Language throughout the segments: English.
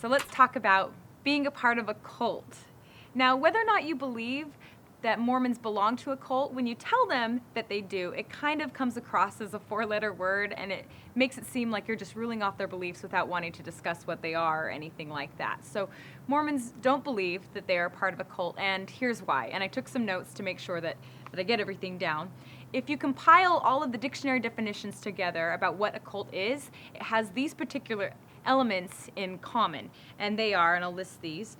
So let's talk about being a part of a cult. Now, whether or not you believe that Mormons belong to a cult, when you tell them that they do, it kind of comes across as a four-letter word, and it makes it seem like you're just ruling off their beliefs without wanting to discuss what they are or anything like that. So Mormons don't believe that they are part of a cult, and here's why. And I took some notes to make sure that I get everything down. If you compile all of the dictionary definitions together about what a cult is, it has these particular elements in common, and they are, and I'll list these,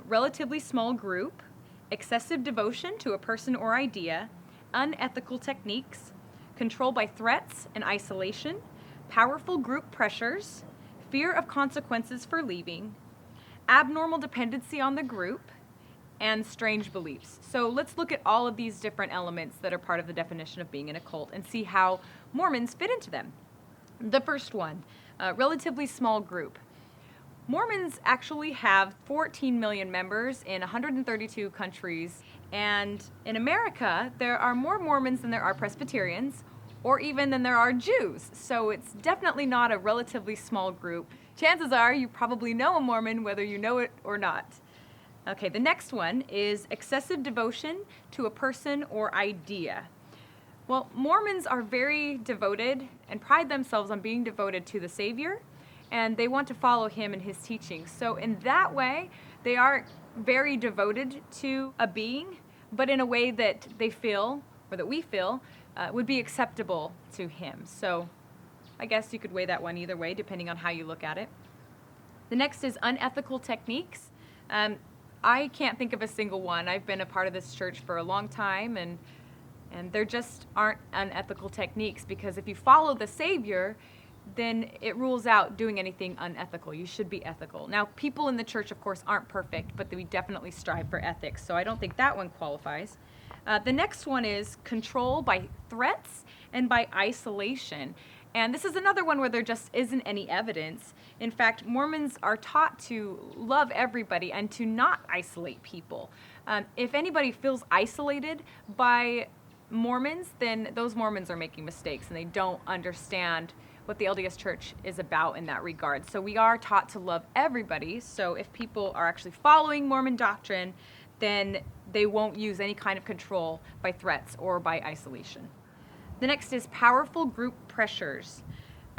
relatively small group, excessive devotion to a person or idea, unethical techniques, control by threats and isolation, powerful group pressures, fear of consequences for leaving, abnormal dependency on the group, and strange beliefs. So let's look at all of these different elements that are part of the definition of being in a cult and see how Mormons fit into them. The first one, relatively small group. Mormons actually have 14 million members in 132 countries, and in America, there are more Mormons than there are Presbyterians, or even than there are Jews, so it's definitely not a relatively small group. Chances are you probably know a Mormon whether you know it or not. Okay, the next one is excessive devotion to a person or idea. Well, Mormons are very devoted and pride themselves on being devoted to the Savior, and they want to follow him and his teachings. So in that way, they are very devoted to a being, but in a way that they feel, or that we feel, would be acceptable to him. So I guess you could weigh that one either way, depending on how you look at it. The next is unethical techniques. I can't think of a single one. I've been a part of this church for a long time, and there just aren't unethical techniques, because if you follow the Savior, then it rules out doing anything unethical. You should be ethical. Now, people in the church, of course, aren't perfect, but we definitely strive for ethics, so I don't think that one qualifies. The next one is control by threats and by isolation. And this is another one where there just isn't any evidence. In fact, Mormons are taught to love everybody and to not isolate people. If anybody feels isolated by Mormons, then those Mormons are making mistakes and they don't understand what the LDS Church is about in that regard. So we are taught to love everybody. So if people are actually following Mormon doctrine, then they won't use any kind of control by threats or by isolation. The next is powerful group pressures.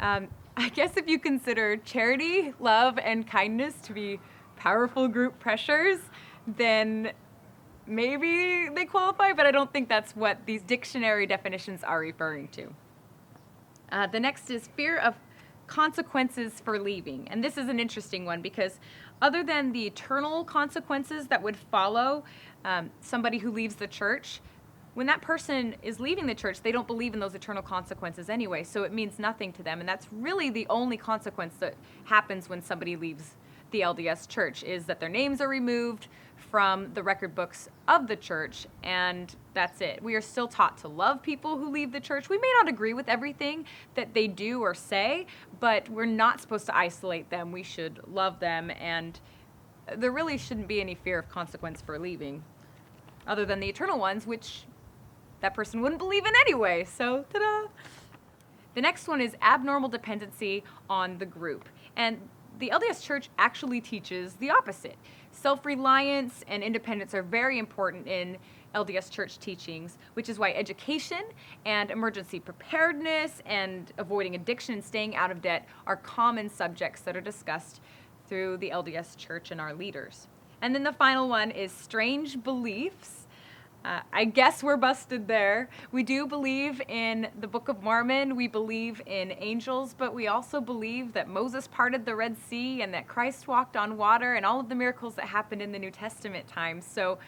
I guess if you consider charity, love, and kindness to be powerful group pressures, then maybe they qualify, but I don't think that's what these dictionary definitions are referring to. The next is fear of consequences for leaving. And this is an interesting one, because other than the eternal consequences that would follow somebody who leaves the church, when that person is leaving the church, they don't believe in those eternal consequences anyway, so it means nothing to them. And that's really the only consequence that happens when somebody leaves the LDS Church, is that their names are removed from the record books of the church, and that's it. We are still taught to love people who leave the church. We may not agree with everything that they do or say, but we're not supposed to isolate them. We should love them, and there really shouldn't be any fear of consequence for leaving, other than the eternal ones, which that person wouldn't believe in anyway, so ta-da! The next one is abnormal dependency on the group. And the LDS Church actually teaches the opposite. Self-reliance and independence are very important in LDS Church teachings, which is why education and emergency preparedness and avoiding addiction and staying out of debt are common subjects that are discussed through the LDS Church and our leaders. And then the final one is strange beliefs. I guess we're busted there. We do believe in the Book of Mormon. We believe in angels, but we also believe that Moses parted the Red Sea and that Christ walked on water and all of the miracles that happened in the New Testament times. So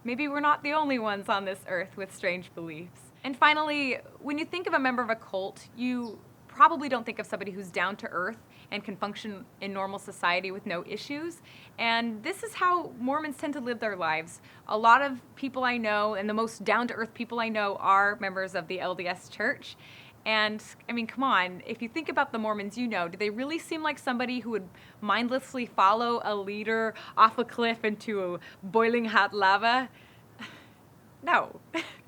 maybe we're not the only ones on this earth with strange beliefs. And finally, when you think of a member of a cult, you probably don't think of somebody who's down to earth and can function in normal society with no issues. And this is how Mormons tend to live their lives. A lot of people I know, and the most down-to-earth people I know, are members of the LDS Church. And, I mean, come on, if you think about the Mormons you know, do they really seem like somebody who would mindlessly follow a leader off a cliff into boiling hot lava? No.